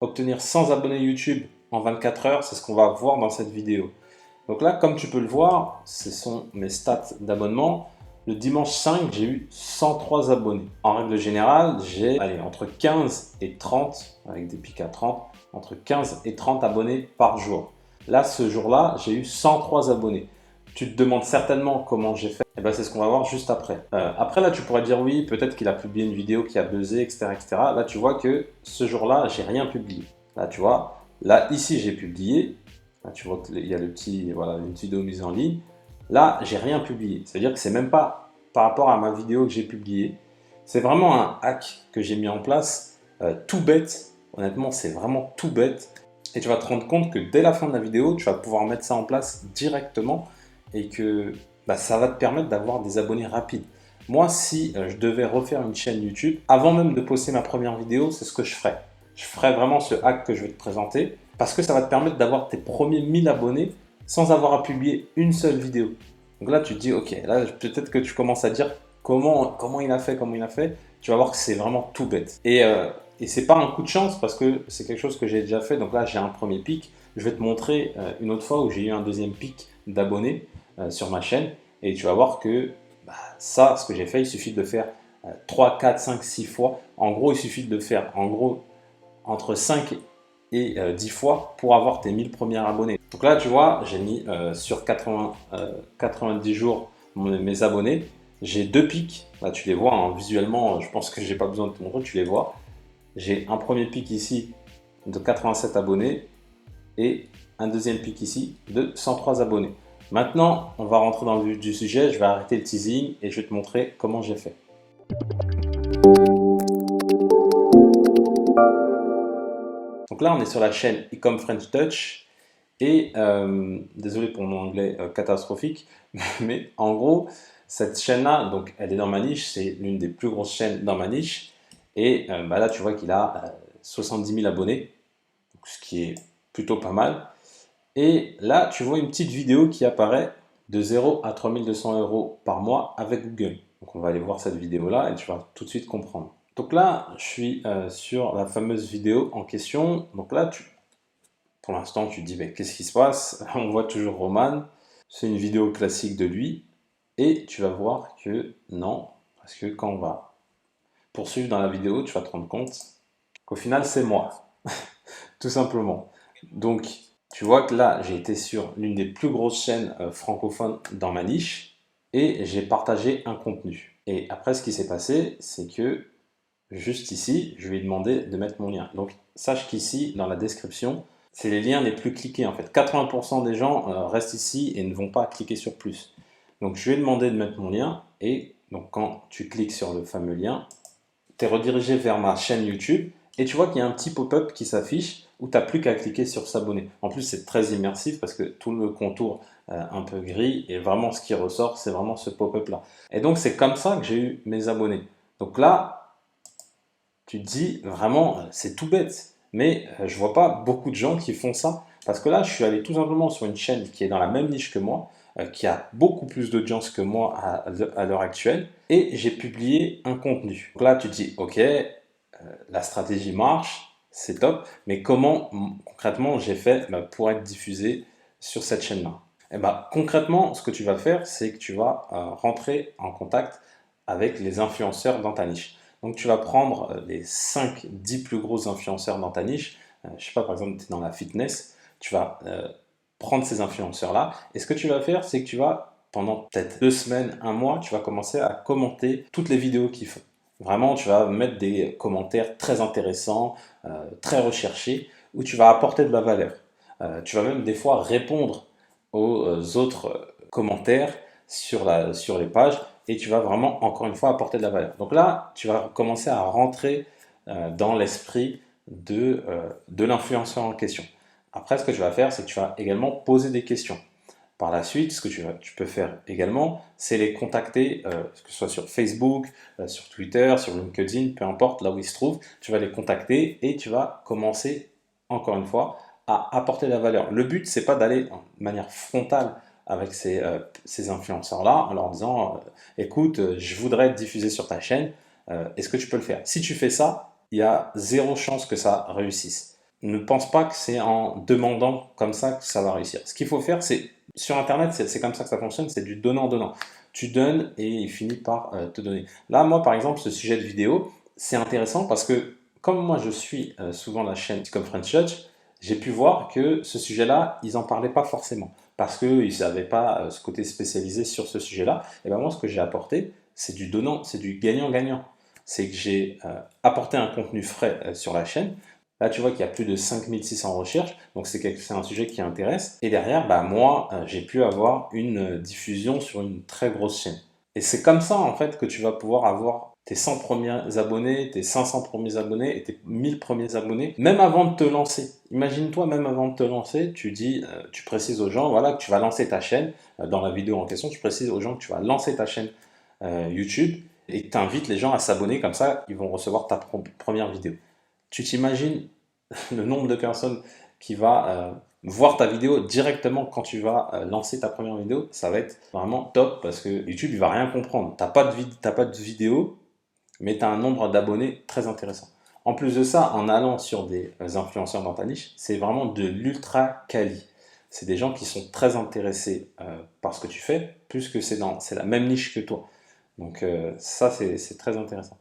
obtenir 100 abonnés YouTube en 24 heures, c'est ce qu'on va voir dans cette vidéo. Donc là, comme tu peux le voir, ce sont mes stats d'abonnement. Le dimanche 5, j'ai eu 103 abonnés. En règle générale, j'ai entre 15 et 30, avec des pics à 30, entre 15 et 30 abonnés par jour. Là, ce jour-là, j'ai eu 103 abonnés. Tu te demandes certainement comment j'ai fait. Et ben, c'est ce qu'on va voir juste après. Après, là, tu pourrais dire oui, peut-être qu'il a publié une vidéo qui a buzzé, etc., etc. Là, tu vois que ce jour-là, j'ai rien publié. Là, tu vois, là, ici, j'ai publié. Là, tu vois qu'il y a le petit, voilà, une vidéo mise en ligne. Là, j'ai rien publié. C'est-à-dire que c'est même pas par rapport à ma vidéo que j'ai publiée. C'est vraiment un hack que j'ai mis en place, tout bête. Honnêtement, c'est vraiment tout bête. Et tu vas te rendre compte que dès la fin de la vidéo, tu vas pouvoir mettre ça en place directement et que ça va te permettre d'avoir des abonnés rapides. Moi, si je devais refaire une chaîne YouTube, avant même de poster ma première vidéo, c'est ce que je ferais. Je ferais vraiment ce hack que je vais te présenter parce que ça va te permettre d'avoir tes premiers 1000 abonnés sans avoir à publier une seule vidéo. Donc là, tu te dis, ok, là, peut-être que tu commences à dire comment il a fait, comment il a fait. Tu vas voir que c'est vraiment tout bête. Et c'est pas un coup de chance parce que c'est quelque chose que j'ai déjà fait. Donc là, j'ai un premier pic. Je vais te montrer une autre fois où j'ai eu un deuxième pic d'abonnés sur ma chaîne. Et tu vas voir que ça, ce que j'ai fait, il suffit de le faire 3, 4, 5, 6 fois. En gros, il suffit de le faire entre 5 et 10 fois pour avoir tes 1000 premiers abonnés. Donc là, tu vois, j'ai mis sur 90 jours mes abonnés. J'ai deux pics. Là, tu les vois hein, visuellement. Je pense que j'ai pas besoin de te montrer. Tu les vois. J'ai un premier pic ici de 87 abonnés et un deuxième pic ici de 103 abonnés. Maintenant, on va rentrer dans le vif du sujet. Je vais arrêter le teasing et je vais te montrer comment j'ai fait. Donc là, on est sur la chaîne Ecom French Touch et désolé pour mon anglais catastrophique, mais en gros, cette chaîne-là, donc elle est dans ma niche, c'est l'une des plus grosses chaînes dans ma niche. Et là, tu vois qu'il a 70 000 abonnés, ce qui est plutôt pas mal. Et là, tu vois une petite vidéo qui apparaît de 0 à 3200 euros par mois avec Google. Donc on va aller voir cette vidéo-là et tu vas tout de suite comprendre. Donc là, je suis sur la fameuse vidéo en question. Donc là, pour l'instant, tu te dis, mais qu'est-ce qui se passe? On voit toujours Roman. C'est une vidéo classique de lui. Et tu vas voir que non, parce que quand on va poursuivre dans la vidéo, tu vas te rendre compte qu'au final, c'est moi. Tout simplement. Donc, tu vois que là, j'ai été sur l'une des plus grosses chaînes francophones dans ma niche et j'ai partagé un contenu. Et après, ce qui s'est passé, c'est que juste ici, je lui ai demandé de mettre mon lien. Donc, sache qu'ici, dans la description, c'est les liens les plus cliqués en fait. 80% des gens restent ici et ne vont pas cliquer sur plus. Donc, je lui ai demandé de mettre mon lien et donc quand tu cliques sur le fameux lien, tu es redirigé vers ma chaîne YouTube et tu vois qu'il y a un petit pop-up qui s'affiche où tu n'as plus qu'à cliquer sur s'abonner. En plus, c'est très immersif parce que tout le contour un peu gris et vraiment ce qui ressort, c'est vraiment ce pop-up là. Et donc, c'est comme ça que j'ai eu mes abonnés. Donc là, tu te dis vraiment, c'est tout bête. Mais je vois pas beaucoup de gens qui font ça. Parce que là, je suis allé tout simplement sur une chaîne qui est dans la même niche que moi, qui a beaucoup plus d'audience que moi à l'heure actuelle, et j'ai publié un contenu. Donc là, tu te dis, ok, la stratégie marche, c'est top, mais comment concrètement j'ai fait pour être diffusé sur cette chaîne-là? Et concrètement, ce que tu vas faire, c'est que tu vas rentrer en contact avec les influenceurs dans ta niche. Donc tu vas prendre les 5-10 plus gros influenceurs dans ta niche. Je sais pas, par exemple, tu es dans la fitness, tu vas prendre ces influenceurs-là. Et ce que tu vas faire, c'est que tu vas, pendant peut-être 2 semaines, un mois, tu vas commencer à commenter toutes les vidéos qu'ils font. Vraiment, tu vas mettre des commentaires très intéressants, très recherchés, où tu vas apporter de la valeur. Tu vas même des fois répondre aux autres commentaires sur les pages et tu vas vraiment, encore une fois, apporter de la valeur. Donc là, tu vas commencer à rentrer dans l'esprit de l'influenceur en question. Après, ce que tu vas faire, c'est que tu vas également poser des questions. Par la suite, ce que tu peux faire également, c'est les contacter, que ce soit sur Facebook, sur Twitter, sur LinkedIn, peu importe, là où ils se trouvent, tu vas les contacter et tu vas commencer, encore une fois, à apporter de la valeur. Le but, c'est pas d'aller de manière frontale avec ces influenceurs-là en leur disant écoute, je voudrais être diffusé sur ta chaîne, est-ce que tu peux le faire? Si tu fais ça, il y a zéro chance que ça réussisse. ne pense pas que c'est en demandant comme ça que ça va réussir. Ce qu'il faut faire, c'est sur Internet, c'est comme ça que ça fonctionne, c'est du donnant-donnant. Tu donnes et il finit par te donner. Là, moi, par exemple, ce sujet de vidéo, c'est intéressant parce que comme moi, je suis souvent la chaîne comme French Touch, j'ai pu voir que ce sujet-là, ils n'en parlaient pas forcément parce qu'ils n'avaient pas ce côté spécialisé sur ce sujet-là. Et ben moi, ce que j'ai apporté, c'est du donnant, c'est du gagnant-gagnant. C'est que j'ai apporté un contenu frais sur la chaîne. Là, tu vois qu'il y a plus de 5600 recherches, donc c'est un sujet qui intéresse. Et derrière, bah, moi, j'ai pu avoir une diffusion sur une très grosse chaîne. Et c'est comme ça, en fait, que tu vas pouvoir avoir tes 100 premiers abonnés, tes 500 premiers abonnés et tes 1000 premiers abonnés, même avant de te lancer. Imagine-toi, même avant de te lancer, tu dis, tu précises aux gens, voilà, que tu vas lancer ta chaîne. Dans la vidéo en question, tu précises aux gens que tu vas lancer ta chaîne YouTube et tu invites les gens à s'abonner, comme ça, ils vont recevoir ta première vidéo. Tu t'imagines le nombre de personnes qui va voir ta vidéo directement quand tu vas lancer ta première vidéo, ça va être vraiment top parce que YouTube il va rien comprendre. T'as pas de vidéo, mais tu as un nombre d'abonnés très intéressant. En plus de ça, en allant sur des influenceurs dans ta niche, c'est vraiment de l'ultra quali. C'est des gens qui sont très intéressés par ce que tu fais, plus que c'est la même niche que toi. Donc ça, c'est très intéressant.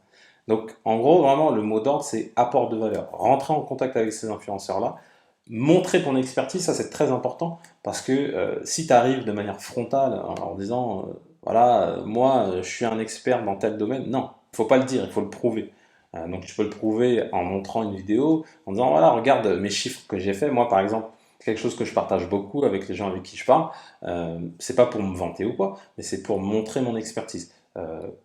Donc en gros, vraiment, le mot d'ordre, c'est apport de valeur. Rentrer en contact avec ces influenceurs-là, montrer ton expertise, ça c'est très important, parce que si tu arrives de manière frontale en disant, voilà, moi je suis un expert dans tel domaine, non, il ne faut pas le dire, il faut le prouver. Donc tu peux le prouver en montrant une vidéo, en disant, voilà, regarde mes chiffres que j'ai fait. Moi par exemple, quelque chose que je partage beaucoup avec les gens avec qui je parle, c'est pas pour me vanter ou quoi, mais c'est pour montrer mon expertise.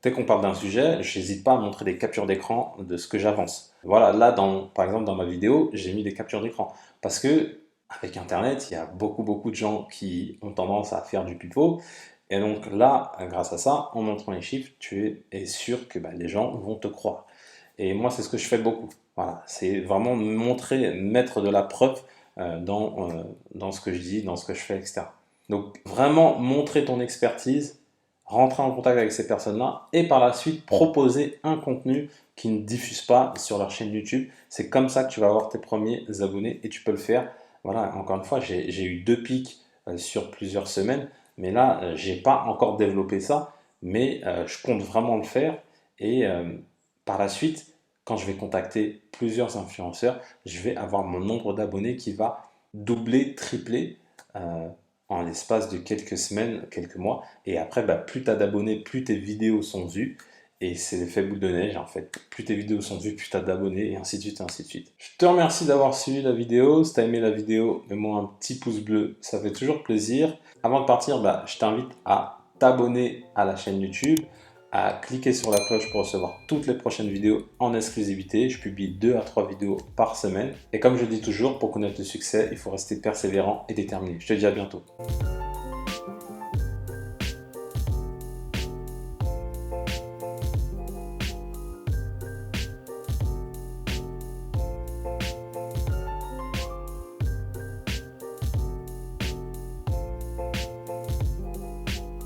Dès qu'on parle d'un sujet, je n'hésite pas à montrer des captures d'écran de ce que j'avance. Voilà, là, par exemple, dans ma vidéo, j'ai mis des captures d'écran. Parce que, avec Internet, il y a beaucoup de gens qui ont tendance à faire du pipeau. Et donc là, grâce à ça, en montrant les chiffres, tu es sûr que les gens vont te croire. Et moi, c'est ce que je fais beaucoup. Voilà, c'est vraiment montrer, mettre de la preuve dans ce que je dis, dans ce que je fais, etc. Donc, vraiment montrer ton expertise, rentrer en contact avec ces personnes-là et par la suite proposer un contenu qui ne diffuse pas sur leur chaîne YouTube. C'est comme ça que tu vas avoir tes premiers abonnés et tu peux le faire. Voilà, encore une fois, j'ai eu 2 pics sur plusieurs semaines, mais là, j'ai pas encore développé ça, mais je compte vraiment le faire et par la suite, quand je vais contacter plusieurs influenceurs, je vais avoir mon nombre d'abonnés qui va doubler, tripler. En l'espace de quelques semaines, quelques mois. Et après, plus tu as d'abonnés, plus tes vidéos sont vues. Et c'est l'effet boule de neige, en fait. Plus tes vidéos sont vues, plus tu as d'abonnés, et ainsi de suite, et ainsi de suite. Je te remercie d'avoir suivi la vidéo. Si tu as aimé la vidéo, mets-moi un petit pouce bleu, ça fait toujours plaisir. Avant de partir, je t'invite à t'abonner à la chaîne YouTube, à cliquer sur la cloche pour recevoir toutes les prochaines vidéos en exclusivité. Je publie 2 à 3 vidéos par semaine. Et comme je dis toujours, pour connaître le succès, il faut rester persévérant et déterminé. Je te dis à bientôt.